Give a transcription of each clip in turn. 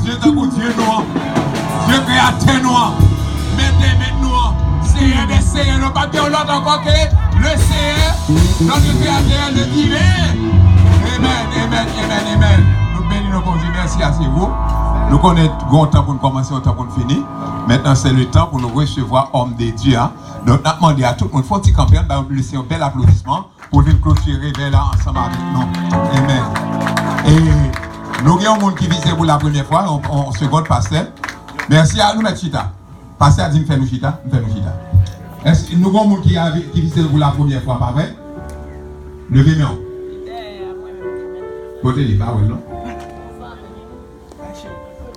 Dieu t'a dit Dieu noir. Dieu créateur noir. Mettez nous. Seigneur des seigneurs, nous pas bien l'autre encore que le Seigneur, notre créateur, le divin. Amen. Nous bénissons bon Dieu, merci à vous. Nous connaissons grand temps pour nous commencer, au temps pour nous finir. Maintenant, c'est le temps pour nous recevoir homme de Dieu. Donc, nous demandons à tout le monde, faut qu'il campagne, nous laisser un bel applaudissement pour venir clôturer là ensemble avec nous. Amen. Et nous avons un monde qui vise pour la première fois, en seconde pasteur. Merci à nous, M. Chita. Pasteur a dit, nous Chita. Est-ce que nous avons un monde qui vise pour la première fois, pas vrai? Levez-moi. Côté les pas non?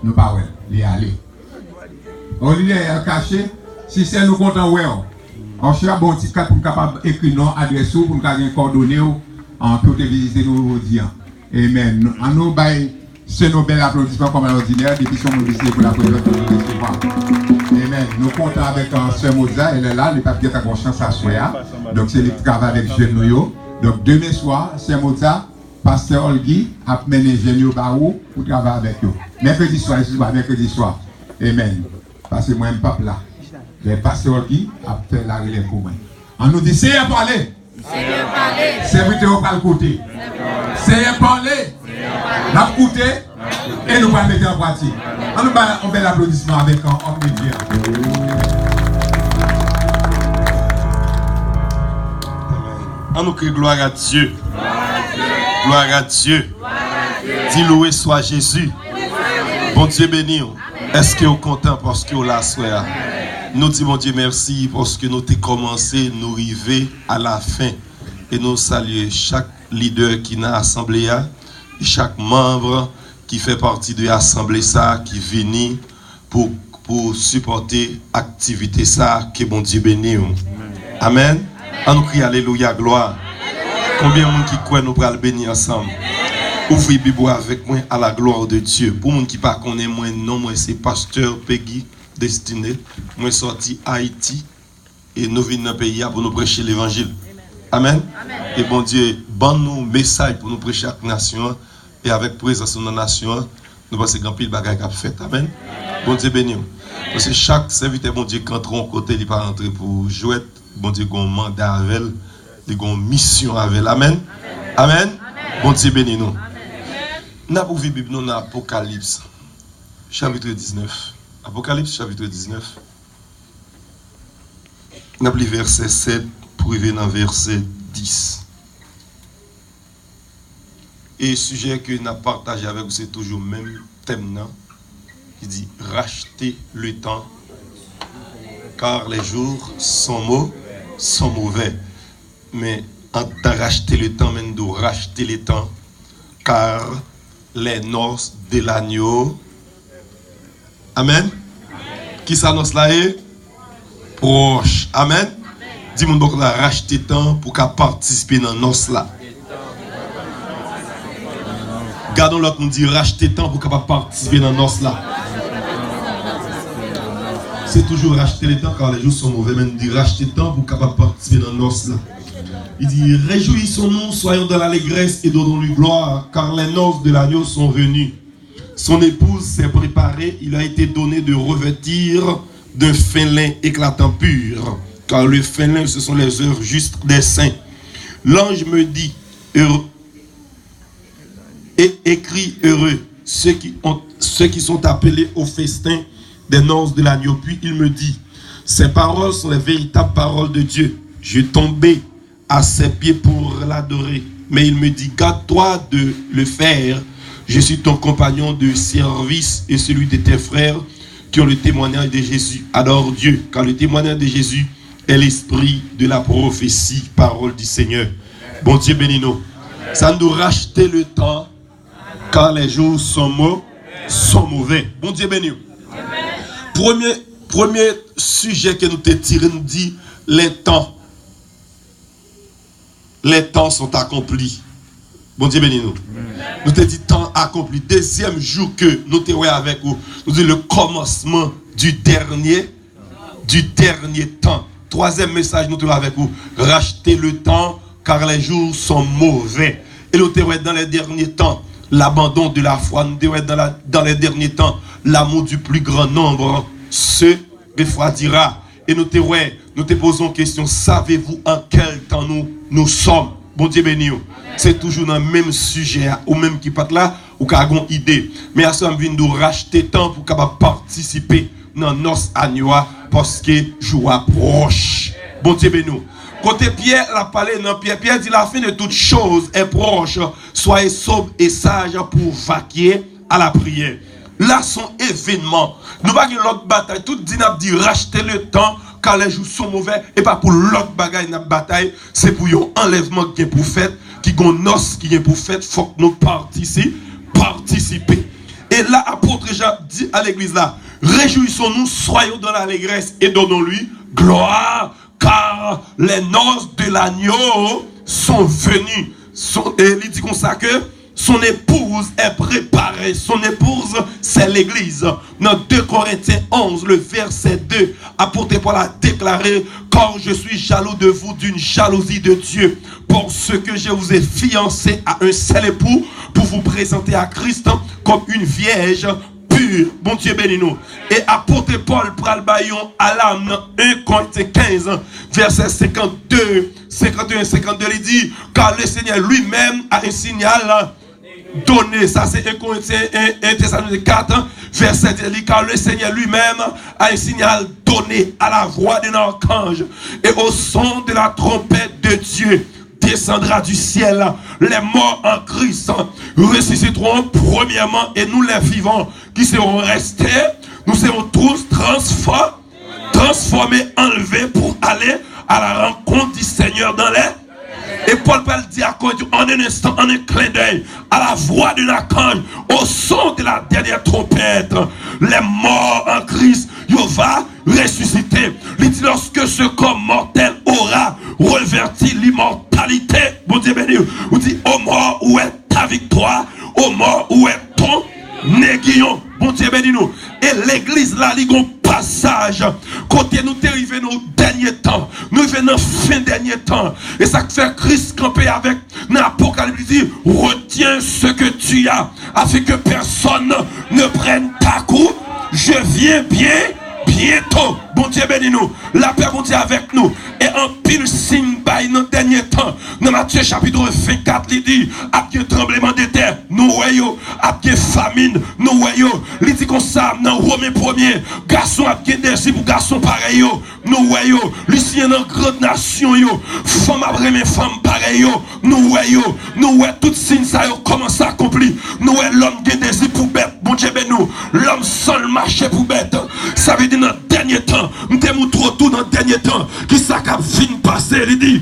Nous pas ouais, les aller. On dit caché, si c'est nous content ouais. On cherche bon petit cas pour capable écrire nom adresse pour nous garder coordonnées en pour te visiter nous dire. Amen. En nous bail c'est nos bel applaudissements comme à l'ordinaire depuis son visiter pour la première fois. Amen. Nous comptons avec Sœur Moza, elle est là, les papiers ta conscience à soya. Donc c'est le travail avec jeune nous. Donc demain soir, Sœur Moza Pasteur Olgi a mené Génio Barou pour travailler avec eux. Mercredi soir. Amen. Parce que moi, je ne suis pas là. Le pasteur Olgi a fait la relève pour moi. On nous dit, Seigneur parler. Seigneur parler. Serviteur pas le côté. Seigneur parler. N'a écouté et nous allons mettre en pratique. On nous fait un bel applaudissement avec un homme de Dieu. On nous crie gloire à Dieu. Gloire à Dieu. Dis loué soit Jésus. Bon Dieu béni. Est-ce que vous êtes content parce que vous l'avez souhaité? Nous disons bon Dieu merci parce que nous avons commencé, nous arriver à la fin. Et nous saluons chaque leader qui est dans l'assemblée, et chaque membre qui fait partie de l'assemblée qui vient pour supporter l'activité que bon Dieu béni. Amen. On nous crie alléluia, gloire. Combien de monde qui croit nous pourrons bénir ensemble? Ouvrez la Bible avec moi à la gloire de Dieu. Pour les gens qui ne connaissent pas, non, moi c'est Pasteur Peggy Destiné. Moi sorti Haïti et nous venons dans le pays pour nous prêcher l'évangile. Amen. Et bon Dieu, bon nous message pour nous prêcher à la nation et avec présence de la nation, nous pensons qu'il y a un pile de bagages qui a fait. Amen. Bon Dieu béni. Parce que chaque serviteur, bon Dieu, qui entre en côté, il ne va pas rentrer pour jouer. Bon Dieu, il a un mandat avec elle. Il y a une mission avec elle. Amen. Amen. Bon Dieu béni nous. Nous avons vu la Bible dans Apocalypse, chapitre 19. Apocalypse, chapitre 19. Nous avons lu verset 7 pour arriver dans verset 10. Et le sujet que nous avons partagé avec vous, c'est toujours le même thème. Il dit racheter le temps, car les jours sont mauvais. Mais en racheter le temps, même de racheter le temps, car les noces de l'agneau. Amen. Qui s'annonce là est proche. Amen. Dis-moi donc là, racheter le temps pour qu'à participer dans noces là. Gardons l'autre, nous dit racheter le temps pour qu'à participer dans noces là. C'est toujours racheter le temps car les jours sont mauvais. Mais nous dit racheter le temps pour qu'à participer dans noces là. Il dit, réjouissons-nous, soyons dans l'allégresse et donnons-lui gloire, car les noces de l'agneau sont venues. Son épouse s'est préparée, il a été donné de revêtir d'un fin lin éclatant pur, car le fin lin, ce sont les œuvres justes des saints. L'ange me dit, heureux, et écrit heureux, ceux qui sont appelés au festin des noces de l'agneau. Puis il me dit, ces paroles sont les véritables paroles de Dieu. Je tombais à ses pieds pour l'adorer. Mais il me dit, garde-toi de le faire. Je suis ton compagnon de service et celui de tes frères qui ont le témoignage de Jésus. Adore Dieu, car le témoignage de Jésus est l'esprit de la prophétie, parole du Seigneur. Bon Dieu bénis-nous. Ça nous racheter le temps, car les jours sont mauvais. Bon Dieu bénis-nous. Premier sujet que nous te tirons, nous dit les temps. Les temps sont accomplis. Bon Dieu bénis-nous. Nous te dit temps accompli. Deuxième jour que nous te voyons avec vous, nous dit le commencement du dernier temps. Troisième message, nous te voyons avec vous. Racheter le temps car les jours sont mauvais. Et nous te voyons dans les derniers temps. l'abandon de la foi. Nous devons dans les derniers temps, l'amour du plus grand nombre se refroidira. Et nous te posons question, savez-vous en quel temps nous sommes? Bon Dieu béni. C'est toujours dans le même sujet, ou même qui part là, ou qui a une idée. Mais à ce moment, nous racheter temps pour capable participer dans nos annuaires parce que jour approche. Bon Dieu béni. Côté Pierre, la parlé dans Pierre dit la fin de toute chose est proche. Soyez sobres et sages pour vaquer à la prière. Là, son événement. Nous ne pouvons pas l'autre bataille. Tout dit racheter le temps car les jours sont mauvais et pas pour l'autre bagaille dans la bataille. C'est pour un enlèvement qui est pour faire, qui est un os qui est pour faire. Il faut que nous participer. Et là, apôtre Jean dit à l'église là, réjouissons-nous, soyons dans l'allégresse et donnons-lui gloire, car les noces de l'agneau sont venues. Et il dit comme ça que son épouse est préparée. Son épouse, c'est l'église. Dans 2 Corinthiens 11, le verset 2, apôtre Paul a déclaré, car je suis jaloux de vous d'une jalousie de Dieu, pour ce que je vous ai fiancé à un seul époux, pour vous présenter à Christ comme une vierge pure. Bon Dieu bénis nous. Et apôtre Paul pral bayon à l'âme 1 Corinthiens 15, verset 52, 51, 52, il dit, car le Seigneur lui-même a un signal donné. Ça c'est 1 Corinthiens 1 Thessaloniciens 4, verset 10, car le Seigneur lui-même a un signal donné à la voix d'un archange et au son de la trompette de Dieu. Descendra du ciel, les morts en Christ ressusciteront premièrement et nous les vivants qui seront restés, nous serons tous transformés, enlevés pour aller à la rencontre du Seigneur dans les. Et Paul dit à Corinthiens en un instant, en un clin d'œil, à la voix de l'archange, au son de la dernière trompette, les morts en Christ, il va ressusciter. Il dit lorsque ce corps mortel aura reverti l'immortalité, bon Dieu béni, il dit ô mort, où est ta victoire? Ô mort, où est ton néguillon? Bon Dieu béni nous. Et l'église là, il y a un passage. Côté nous arrivons dans le dernier temps. Nous venons dans le fin dernier temps. Et ça fait Christ camper avec l'Apocalypse. Il dit, retiens ce que tu as, afin que personne ne prenne ta coup. Je viens bientôt. Bon Dieu bénis nous. La paix bon Dieu avec nous. Et en pile signe by dans le dernier temps. Dans Matthieu chapitre 24, il dit, après un tremblement de terre, nous voyons, après famine, nous voyons. Il dit comme ça, dans Romains 1er, garçon après des pour garçon pareil, nous voyons. Lucien dans grande nation, femme après mes femmes pareil, nous voyons. Nous voyons tout signe ça commence à accomplir. Nous voyons l'homme qui désir pour bête, bon Dieu bénis nous. L'homme seul marché pour bête. Ça veut dire dans le dernier temps. Nous sommes trop tout dans le dernier temps. Qui s'accap fin passer, il dit,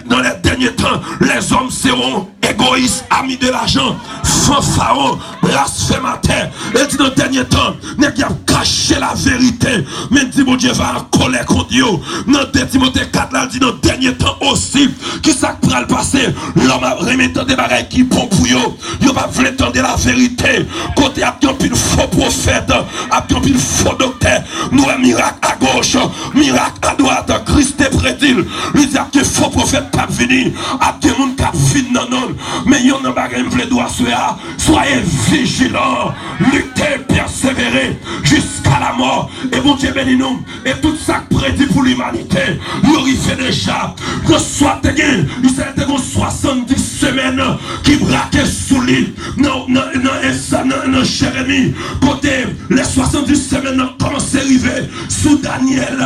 dans les derniers temps, les hommes seront égoïstes, amis de l'argent, fanfarons, blasphémateurs. Il dit dans le dernier temps, nous avons caché la vérité. Mais dit, mon Dieu va en colère contre Dieu. Dans 2 Timothée 4, là, il dit dans le dernier temps aussi, qui s'accap le passer, l'homme a remettant des bagailles qui bon pour eux. Il va vouloir entendre la vérité. Côté a bien pile faux prophète, a bien pile faux docteur. Nous avons miracle à gauche, miracle à droite. Christ est prédit. Il dit que faux prophète pas venir, à des gens qui viennent dans nous. Mais il y a un bagage qui doit se faire. Soyez vigilants, luttez, persévérez jusqu'à la mort. Et bon Dieu bénis nous. Et tout ça prédit pour l'humanité, il fait déjà. Que soit gagné, il s'est 70 semaines qui braquaient sous l'île. Non, Jérémie. Côté les 70 semaines commencent à arriver sous Daniel.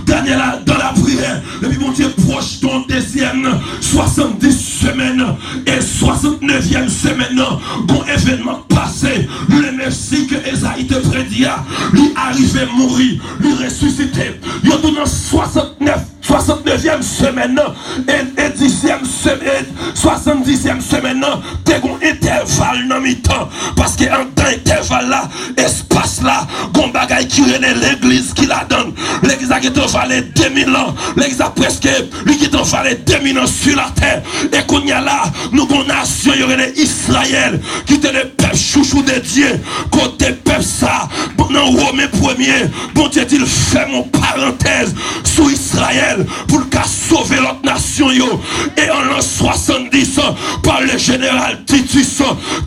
Daniel dans la prière. Et puis mon Dieu proche ton deuxième 70 semaines et 69e semaine. Bon événement passé. Le Messie que Esaïe te prédit, lui arrivé mourir, lui ressuscité. Il y a tout dans 69e semaine et 10e semaine, 70e semaine, t'es un intervalle dans mi-temps. Parce que dans intervalle là, espace là, gon bagay bagaille qui renaît l'église qui la donne. L'église qui est en valé 2000 ans. L'église a presque, lui qui est en valé 2000 ans sur la terre. Et qu'on y a là, nous, qu'on nation, il y aurait Israël, qui était le peuple chouchou de Dieu. Côté peuple ça, dans Romains 1er, bon Dieu, il fait mon parenthèse sous Israël pour le cas sauver l'autre nation. Yo. Et en l'an 70, par le général Titus,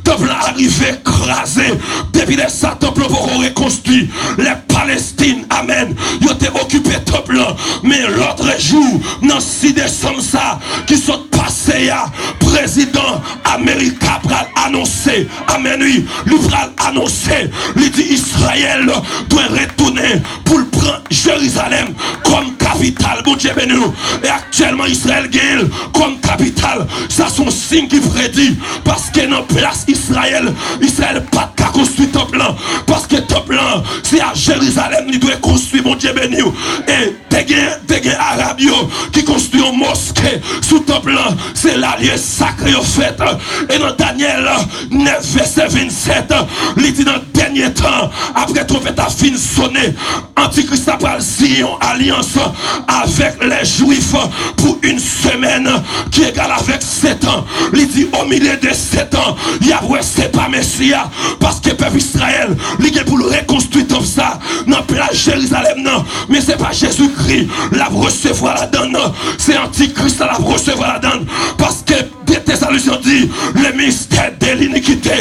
temple arrivé écrasé. Depuis les Satan pour reconstruire les Palestines. Amen. Ils ont été occupés temple. Mais l'autre jour, dans 6 décembre, ça, qui sont passés, président américain pral annoncer. Amen. Oui, lui pral annoncer. Il dit Israël doit retourner pour prendre Jérusalem comme capitale. Bon Dieu béni nous. Et actuellement, Israël gagne comme capitale. Ça, son signe qui prédit. Parce que dans place Israël, Israël pas qu'à construire temple. Parce que temple, c'est à Jérusalem, il doit construire, mon Dieu béni. Et des arabes qui construisent une mosquée sous temple, c'est l'allié sacré au fait. Et dans Daniel 9, verset 27, il dit dans le dernier temps, après trompette a fini sonner, Antichrist a pris une alliance avec les Juifs pour une semaine qui est égale avec 7 ans. Il dit au milieu de 7 ans, Yahweh c'est pas Messia parce que peuple Israël, il est pour le reconstruire comme ça, dans place Jérusalem, non, mais c'est pas Jésus-Christ, la recevoir la donne, c'est Antichrist la recevoir la donne, parce que des Thessaloniciens dit, le mystère de l'iniquité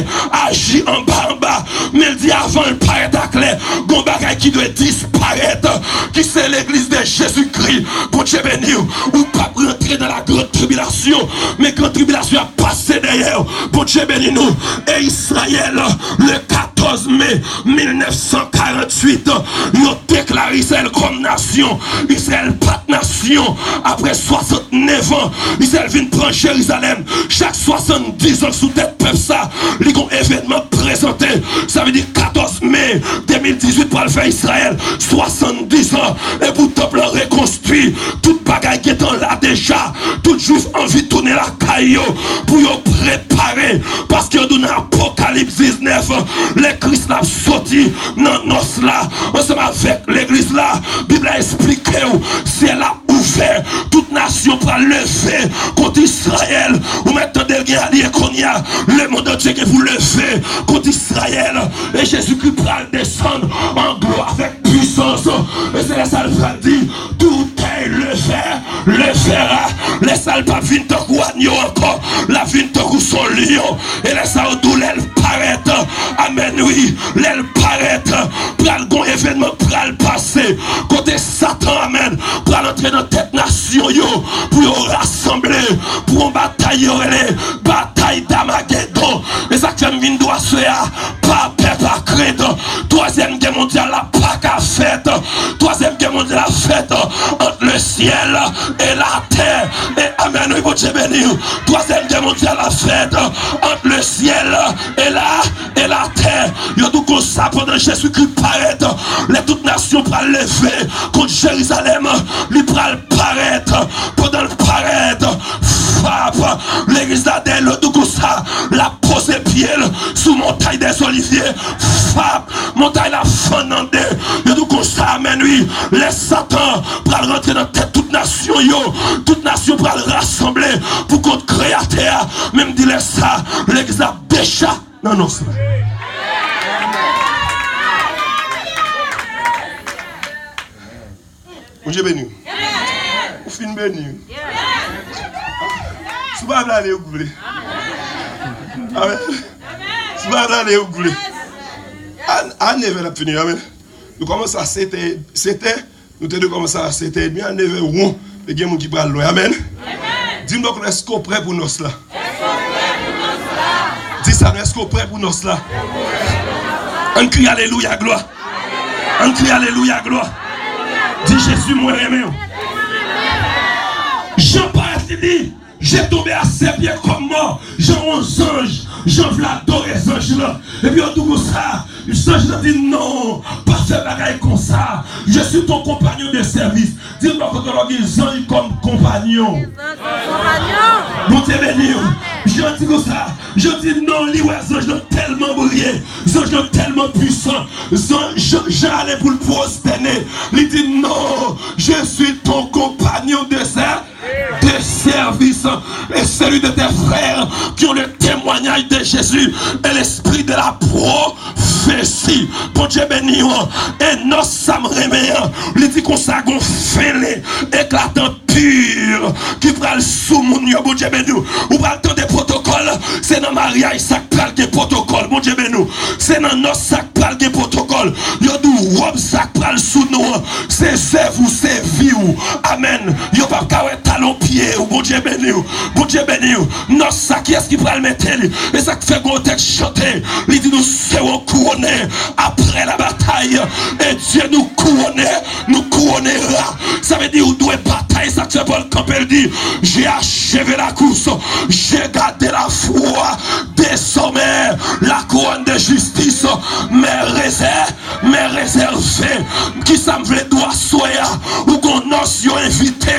agit en bas, mais il dit avant le paraît à clair, gon bagay qui doit disparaître, qui c'est l'église de Jésus-Christ, bon Dieu béni, ou pas rentrer dans la grande tribulation, mais quand la tribulation a passé derrière, bon Dieu béni nous, et Israël, le 14 mai 1948, ils ont déclaré Israël comme nation, Israël pas de nation, après 69 ans, Israël vient prendre Jérusalem, chaque 70 ans sous tête peuple ça, ils ont événement présenté, ça veut dire 14 mai 2018 pour le faire Israël, 70 ans, et pour temple reconstruit, toute bagaille qui est là déjà, tout juif envie de tourner la caillou, pour y préparer, parce que dans l'Apocalypse 19, les Christ l'a sorti dans nos là, ensemble avec l'église là, la Bible a expliqué, si elle a ouvert, toute nation pour lever contre Israël, ou maintenant le monde entier qui vous lever contre Israël, et Jésus-Christ va descendre en gloire avec puissance, et c'est la salle qui dit, tout est le verra, les salles pas viennent de Guagno encore, la vigne de son lion, et les salles d'où l'elle paraît, amen oui, l'elle paraît, pral gon événement pral passer, côté Satan, amen, pral entrer dans tête nation yo, pour rassembler, pour une bataille, bataille d'Armageddon, et ça qui vient doit se pas perdre à crédit, troisième guerre mondiale la pas qu'à fête, troisième guerre mondiale la fête, entre le ciel et la terre, et amen, oui, bon Dieu béni, troisième guerre mondiale la fête, entre le ciel et la terre, il y a tout comme ça pendant Jésus-Christ paraît, les toutes nations pour lever contre Jérusalem, lui pour paraître, pendant le paraître, frappe, l'église d'Adèle, tout comme ça, la pose pied sous montagne des Oliviers, frappe, montagne la fanande, il y a tout comme ça, amen, oui, les Satan pour rentrer dans tête toute nation, toute nation pour rassembler, pour contre créateur, même dire ça, l'église a déjà, non, ça. Dieu béni. Ou fin béni. Si vous allez vous voulez. Amen. Si vous allez vous voulez. À 9h la fini. Amen. Nous commençons à 7h. Nous devons commencer à 7h. Bien à 9h. Mais il y a des gens qui parlent loin. Amen. Dis-moi, est-ce qu'on est prêt pour nous là? Dis ça, est-ce qu'on est prêt pour nous là? On crie Alléluia, gloire. On crie Alléluia, gloire. Dis Jésus, moi aimé. Jean Paul dit, j'ai tombé à ses pieds comme mort. Jean 11 anges, Jean veut adorer les anges là. Et puis on tout ça, Je dis non, pas faire bagaille comme ça. Je suis ton compagnon de service. Dis-moi que tu as comme compagnon. Bon Dieu béni. Je dis comme ça. Je dis non, les oiseaux sont tellement brillés. Ils sont tellement puissants. J'allais pour le prosterner. Il dit non, je suis ton compagnon de service. Et celui de tes frères qui ont le témoignage de Jésus et l'esprit de la prophétie. Bon Dieu béni. Et nos Sam remet. Il dit qu'on s'est gonflé, éclatant pur, qui prend le sous mon Dieu. Bon Dieu béni. Ou pas le temps des protocoles. C'est dans mariage, ça parle des protocoles. Bon Dieu béni. C'est dans nos sacs parle des protocoles. Yo dou robe ça parle sous nous. C'est vous, c'est vie. Amen. Yo pas kawé talon pied. Bon Dieu béni. Bon Dieu béni. Nos sacs, qui est-ce qui prend le mettre? Et ça fait gros texte chanter. Il dit nous serons couronnés après la bataille. Et Dieu nous couronnera. Ça veut dire, vous devez batailler. Ça fait Paul Campbell dit, j'ai achevé la course. J'ai gardé la foi. Désormais, la couronne de justice m'est réservée. Qui ça me veut doit soya ou qu'on os yo invité.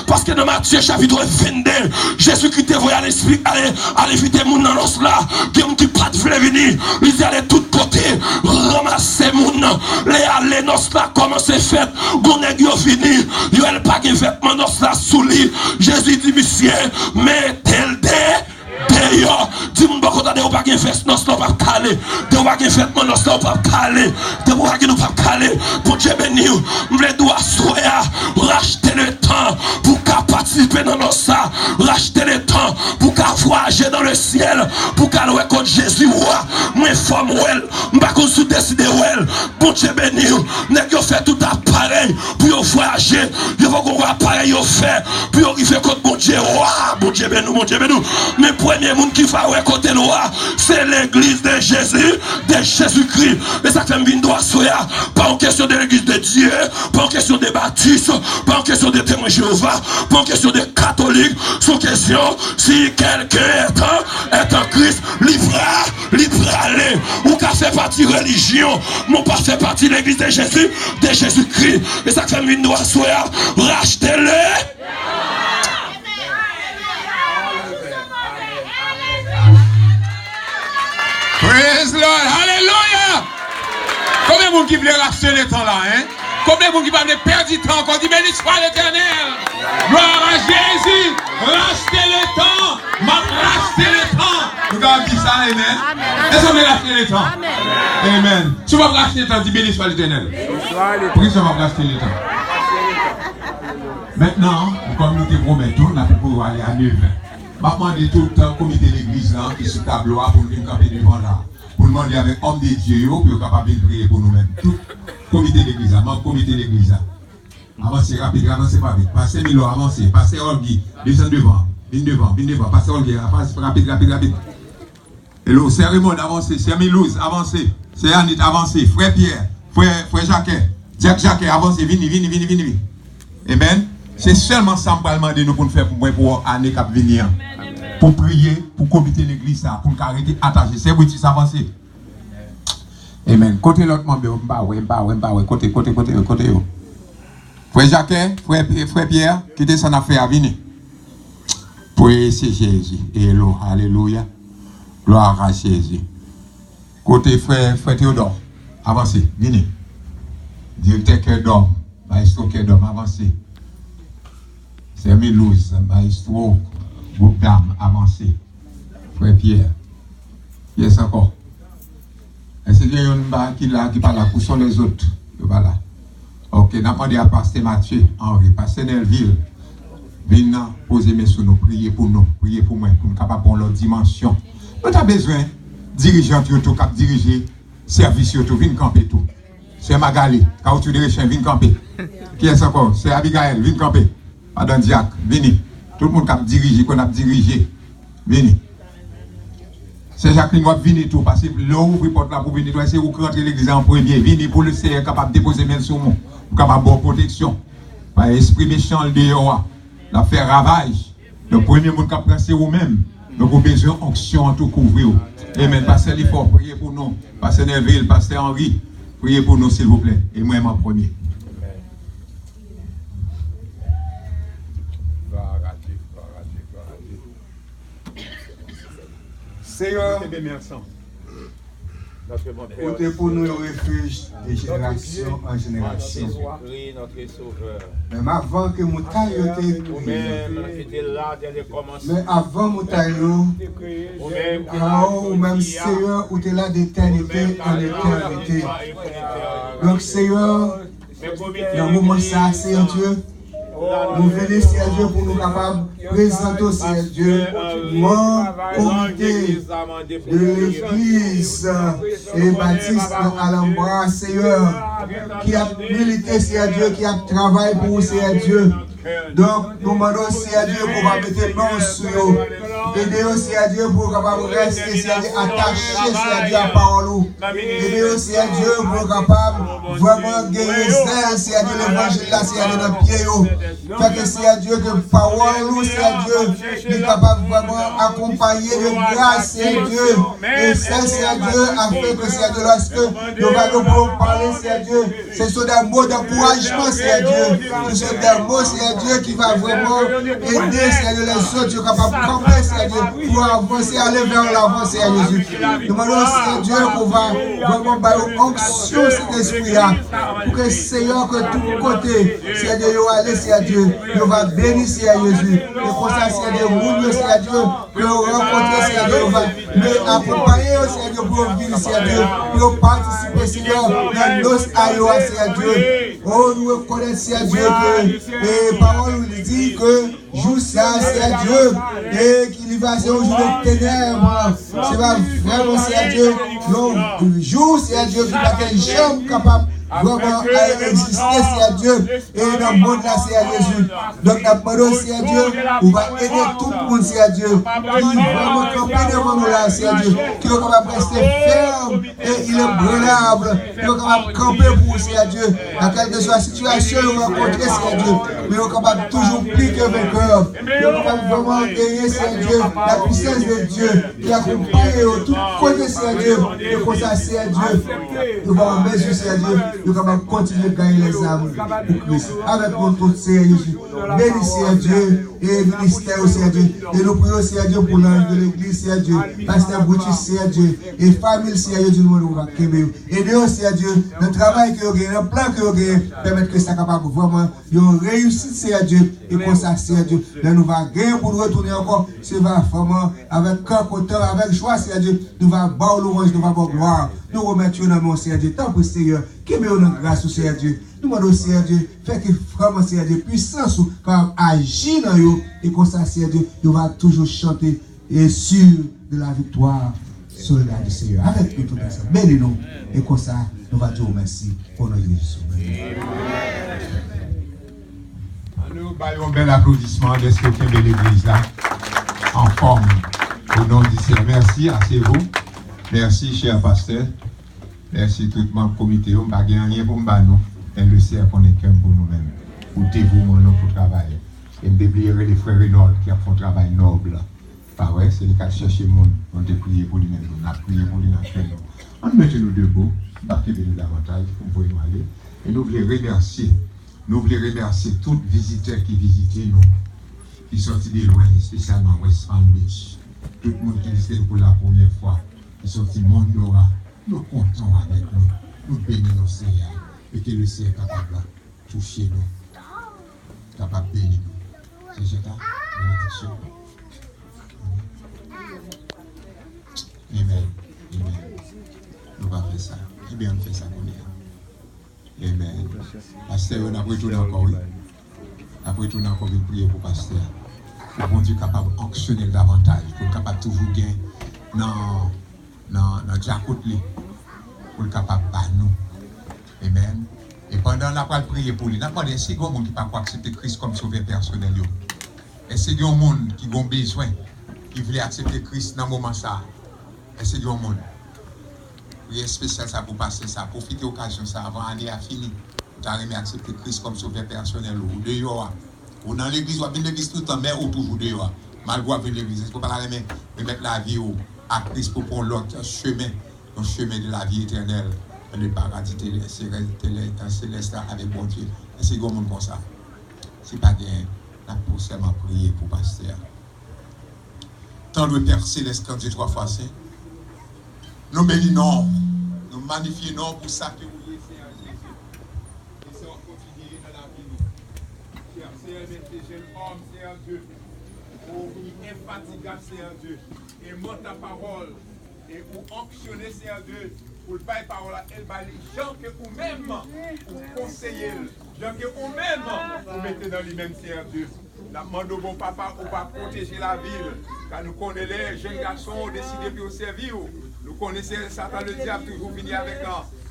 Parce que dans Matthieu chapitre 22, Jésus-Christ te voyait à l'esprit aller inviter mon dans l'os là. Qui pas de voulait venir. Il dit aller de tous côtés. Ramasser mon nom. Les aller nos là commencer fait. Gon nèg yo fini. Yo elle pas de vêtements nos là sous lit. Jésus dit monsieur, mettez-le d'ailleurs, dis-moi pas qu'on a des pas de vêtements nos là pas caler. Des pas de vêtements nos là pas caler. Des pas de nous pas caler. Pour Dieu béni, m'le doit soya racheter le temps pour qu'à participer dans nos ça, racheter le temps pour qu'à voyager dans le ciel, pour qu'à louer contre Jésus roi. Moi femme well, m'pas qu'on sous décider well. Bon Dieu béni, nèg yo fait tout appareil pour yo voyager, yo va qu'on appareil yo fait pour yo arriver contre bon Dieu roi. Bon Dieu béni, mais premier monde qui va ouais côté roi, c'est l'église de Jésus, de Jésus-Christ. Et ça fait me droit soya, pas en question de l'église de Dieu, pas en question des baptistes, pas en question des témoins Jéhovah, pas en question des catholiques, c'est question si quelqu'un est en Christ, libre aller, ou qu'a fait partie religion, non pas fait partie de l'église de Jésus, de Jésus-Christ. Et ça fait me droit soya, rachetez-le. Praise Lord, hallelujah. Combien de monde qui voulait racheter le temps là, hein? Combien de monde qui va perdre du temps encore? Dit béni soit l'Éternel. Gloire à Jésus. Racheter le temps. Racheter le temps. Vous avez dit ça, amen. Est-ce qu'on va racheter le temps? Amen. Tu vas racheter le temps, dit béni soit l'Éternel. Pourquoi tu vas racheter le temps? Maintenant, comme nous te promettons, on a pu pouvoir aller à 9h. Je vais demander tout le temps au comité de l'église qui est sur le tableau pour nous camper devant là. Pour demander avec homme de Dieu pour être capable de prier pour nous-mêmes. Tout comité de l'église, comité de l'église. Avancez rapide, avancez pas vite. Passez Milo, avancez. Passez Olgui, descendez devant. Venez devant. Passez Olgui, rapide. Hello, c'est Raymond, avancez. C'est Milouz, avancez. C'est Anit, avancez. Frère Pierre, frère Jacquet. Jacquet, avancez. Venez. Amen. C'est seulement ça que je demander nous pour nous faire pour l'année qui va venir. Pour prier, pour comité l'église, pour nous arrêter attaché. C'est vous qui s'avancez. Amen. Côté l'autre membre, côté. Frère Jacquet, frère Pierre, qui descend à faire, venez. Priez c'est Jésus. Hello, alléluia. Gloire à Jésus. Côté frère Théodore, avancez, venez. Directeur cœur d'homme, maestro cœur d'homme, avancez. C'est Milouz, maestro, groupe d'âme, avancé. Frère Pierre. Yes encore. Est-ce qu'il y a un qui parle là pour sont les autres? Voilà. Ok, nous avons demandé à Pasteur Mathieu, Henri, Pasteur Nelville. Venez poser mes sous nous, prier pour nous, prier pour moi, pour nous capables de leur dimension. Nous avons besoin de dirigeants qui ont dirigé service, qui ont camper tout. C'est Magali, quand tu diriges, viens camper. Qui est encore? C'est Abigail, viens camper. Madame Diak, venez. Tout le monde qui a dirigé, qu'on a dirigé. Venez. C'est Jacqueline qui venez tout, parce que là où vous porte là pour venir, c'est où rentrer l'église en premier. Venez pour le Seigneur capable de déposer main sur moi, pour capable de protection. Par esprit méchant, le dehors, la faire ravage. Le premier monde qui a pris, c'est vous-même. Nous avons besoin d'onction tout couvrir. Amen. Pasteur Lifort, priez pour nous. Pasteur Neville, Pasteur Henri, priez pour nous s'il vous plaît. Et moi-même en premier. Seigneur, ôtez pour nous le refuge de génération en génération. Même avant que mon taille mais avant mon taille, même Seigneur, où tu es là d'éternité en éternité. Donc Seigneur, dans le moment ça, Seigneur Dieu, nous venons, Seigneur Dieu, pour nous capables de présenter, Seigneur Dieu, mon comité de l'église et baptiste à l'embrase, Seigneur, qui a milité, Seigneur Dieu, qui a travaillé pour vous, Seigneur Dieu. Donc, nous demandons, Seigneur Dieu, pour mettre main sur eux. Aidez-nous, Seigneur Dieu, pour capable rester, Seigneur Dieu, attaché, Seigneur Dieu, à la parole. Aidez-nous, Seigneur Dieu, pour capable vraiment gagner zèle, Seigneur Dieu, l'évangile là, Seigneur Dieu, dans le pied. Fait que, Seigneur Dieu, que parole, Seigneur Dieu, est capable vraiment accompagner de grâce, Seigneur Dieu. Et ça, Seigneur Dieu, afin que, Seigneur Dieu, lorsque nous allons pouvoir parler, Seigneur Dieu, ce sont des mots d'encouragement, Seigneur Dieu. Ce sont des mots, Seigneur Dieu, qui va vraiment aider, Seigneur Dieu, les autres, capable de camper, Seigneur Dieu, pour avancer, aller vers l'avant, Seigneur Jésus. Nous demandons, Seigneur Dieu, qu'on va vraiment bailler onction cet esprit-là, pour que, Seigneur, que tout côté, Seigneur Dieu, nous allons, Seigneur Dieu, nous va bénir, Seigneur Jésus. Et pour ça, Seigneur Dieu, nous, Seigneur Dieu, que nous rencontrons, Seigneur Dieu, nous va nous accompagner, Seigneur Dieu, pour venir, Seigneur Dieu, pour participer, Seigneur, dans nos aïeux, Seigneur Dieu. Oh, nous reconnaissons, Seigneur Dieu, que les paroles nous disent que jour ça, Seigneur Dieu, et qu'il va ser un jour de ténèbres. C'est vraiment, Seigneur Dieu, un jour, Seigneur Dieu, qui va être jamais capable vraiment à exister, Seigneur Dieu, et dans le monde là, Seigneur Jésus. Donc, la parole, Seigneur Dieu, on va aider tout le monde, Seigneur Dieu, qui vraiment camper devant nous là, Seigneur Dieu, qui est capable de rester ferme et il est brûlable, qui est capable de camper pour vous, Seigneur Dieu, dans quelle que soit la situation que vous rencontrez, Seigneur Dieu, mais on est capable de toujours plus que vainqueur, on est capable de vraiment gagner, Seigneur Dieu, la puissance de Dieu, qui accompagne tout côté, Seigneur Dieu, et pour ça, Seigneur Dieu, nous allons mettre, Seigneur Dieu, nous allons continuer de gagner les âmes pour Christ. Avec notre Seigneur Jésus. Béni Seigneur Dieu et ministère au Seigneur Dieu. Et nous prions Seigneur Dieu pour l'âme de l'église Seigneur Dieu. Pasteur Bouti Seigneur Dieu. Et famille Seigneur Dieu, nous va Québec. Aidez-nous Seigneur Dieu. Le travail que vous avez, le plan que vous avez, permettre que ça capable vraiment de réussir Seigneur Dieu. Et pour ça Seigneur Dieu. Là nous va gagner pour nous retourner encore. C'est vraiment avec cœur content, avec joie Seigneur Dieu. Nous va voir l'orange, nous va voir gloire. Nous remettons dans mon Seigneur Dieu. Tant pour Seigneur. Qui met notre grâce au Seigneur Dieu. Nous demandons Seigneur Dieu. Fait que vraiment Seigneur Dieu. Puissance quand agir dans eux. Et comme ça Seigneur Dieu. Nous va toujours chanter. Et sûr de la victoire sur le gars du Seigneur. Avec nous tout ça. Bénis-nous. Et comme ça. Nous va dire merci. Pour notre Jésus. Nous baillons un bel applaudissement de ce que fait l'église là. En forme. Au nom du Seigneur. Merci. Asseyez-vous. Merci cher pasteur. Merci tout le monde comité, on ne va rien pour nous, mais le ciel qu'on est qu'un pour nous-mêmes, pour dévouer pour travailler. Et d'oublier les frères Renaud qui font un travail noble. Pas vrai, c'est le cas de chercher le monde, on te prier pour lui-même, on a prié pour lui dans on met nous debout, bâtez-nous davantage, pour pouvoir nous aller. Et nous voulons remercier tous les visiteurs qui visitent nous, qui sont de loin, spécialement West Palm Beach. Tout le monde qui visite pour la première fois, qui sont de Mondora. Nous comptons avec nous, nous bénissons le Seigneur, et que le Seigneur est capable de toucher nous, capable de bénir nous. C'est ça, bénédiction. Amen. Amen. Nous allons faire ça. Eh bien, on fait ça qu'on est. Amen. Pasteur, on a retourné encore, oui. Après tout, on a encore une prière pour Pasteur. Pour bon Dieu capable d'onctionner davantage, pour capable toujours gagner dans Jacotli, pour le capable de nous. Amen. Et pendant qu'on a prié pour lui, nous avons des gens qui ne peuvent pas accepter Christ comme sauveur personnel. Et c'est des gens qui ont besoin, qui veulent accepter Christ dans ce moment ça. Et c'est des gens. Prière spéciale ça pour passer ça, profiter de l'occasion ça avant l'année à fini. Vous avez accepté Christ comme sauveur personnel ou dehors. Ou dans l'église, ou bien l'église tout le temps, mais ou toujours dehors. Malgré venir l'église, il ne faut pas la remettre. mettre la vie à Christ pour prendre l'autre chemin, le chemin de la vie éternelle, le paradis céleste avec bon Dieu. Et c'est comme ça. C'est pas bien, la pour seulement prier pour pasteur. Tant de Père Céleste, quand Dieu 3 fois saint, nous bénissons, nous magnifions pour ça que vous êtes, Seigneur Jésus. Et ça va continuer dans la vie. Cher Seigneur, mes jeunes hommes, Seigneur Dieu, pour infatigable, Seigneur Dieu, et monte ta parole, et pour onctionner, Seigneur Dieu, pour le bail parole à elle, les gens que vous-même, vous conseillez, gens que vous-même, vous mettez dans lui-même, Seigneur Dieu. La demande au bon papa, on va protéger la ville, car nous connaissons les jeunes garçons décidés de servir. Nous connaissons Satan, le diable, toujours fini avec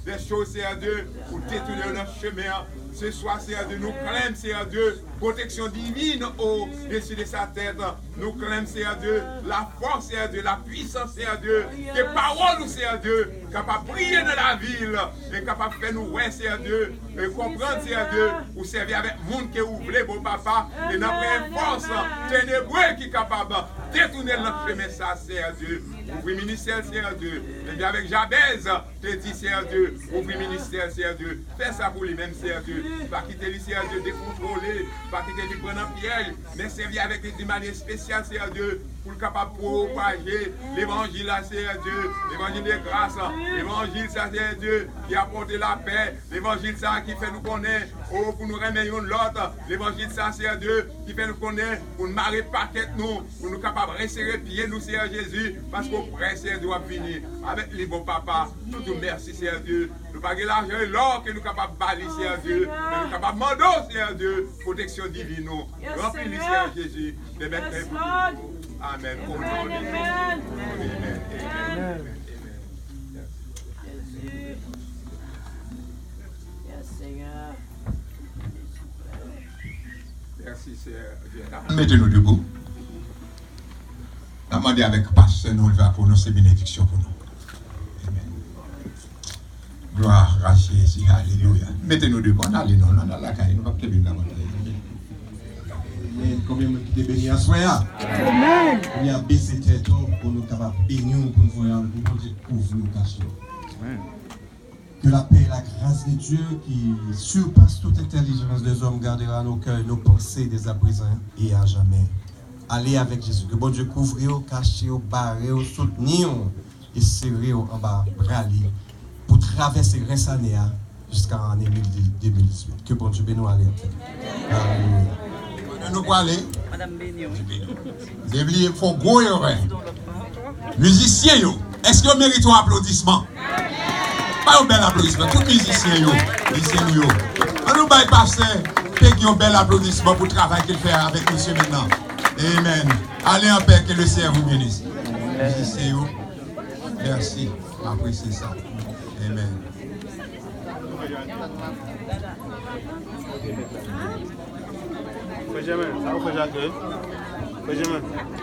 des choses, Seigneur Dieu, pour détourner notre chemin. Ce soir, Seigneur Dieu, nous craignons, Seigneur Dieu, protection divine au-dessus de sa tête. Nous craignons, Seigneur Dieu, la force, Seigneur Dieu, la puissance, Seigneur Dieu, que parole, nous, Seigneur Dieu, capable de briller dans la ville, et capable de faire nous, ouais, Seigneur Dieu, et comprendre, Seigneur Dieu, pour servir avec le monde que vous voulez, bon papa, et notre force ténébreux qui est capable de détourner notre chemin, ça, Seigneur Dieu. Ouvre ministère, Seigneur Dieu. Et bien avec Jabez, te dis, Seigneur Dieu, ouvre ministère, Seigneur Dieu. Fais ça pour lui-même, Seigneur Dieu. Pas quitter lui, Seigneur Dieu, décontrôler, pas quitter lui prendre un piège, mais servir avec une manière spéciale, Seigneur Dieu, pour le capable de propager l'évangile, Seigneur Dieu, l'évangile de grâce, l'évangile, Seigneur Dieu, qui apporte la paix, l'évangile, ça, qui fait nous connaître, oh, pour nous remettre l'autre, l'évangile, ça, Seigneur Dieu, qui fait nous connaître, pour nous marrer pas tête nous, pour nous capables de resserrer pied nous, Seigneur Jésus, parce qu'au près, Seigneur Dieu, va venir avec les bons papas. Tout merci, Seigneur Dieu. Nous pas l'argent et l'or que nous sommes capables de balayer, Seigneur Dieu, mais nous sommes capables de demander, Seigneur Dieu, protection divine. Remplis-le, Seigneur Jésus, de mettre Amen. Au nom de Jésus. Amen. Amen. Merci, Seigneur. Mettez-nous debout. On va demander avec pasteur, nous va prononcer bénédiction pour nous. Amen. Gloire à Jésus. Alléluia. Mettez-nous debout. On a les noms, on a la caille, nous va peut-être bien la combien de gens bénis à soi? Amen. On a baissé tête pour nous capables de bénir, pour nous voir, pour nous couvrir, nous cacher. Que la paix et la grâce de Dieu qui surpasse toute intelligence des hommes gardera nos cœurs, nos pensées dès à présent et à jamais. Allez avec Jésus. Que bon Dieu couvre, cache, barre, soutenir et serrer en bas, râler pour traverser Rensanéa jusqu'à l'année 2018. Que bon Dieu bénisse aller. Alléluia. Nous allons aller. Madame Bénion. Il faut gros musiciens, est-ce que vous méritez un applaudissement? Pas un bel applaudissement. Tous les musiciens, on nous va passer. Faites un bel applaudissement pour le travail qu'il fait avec monsieur maintenant. Amen. Allez en paix, que le Seigneur vous bénisse. Musiciens, merci. Appréciez ça. Amen. Benjamin, ça vous fait Jacques? Benjamin.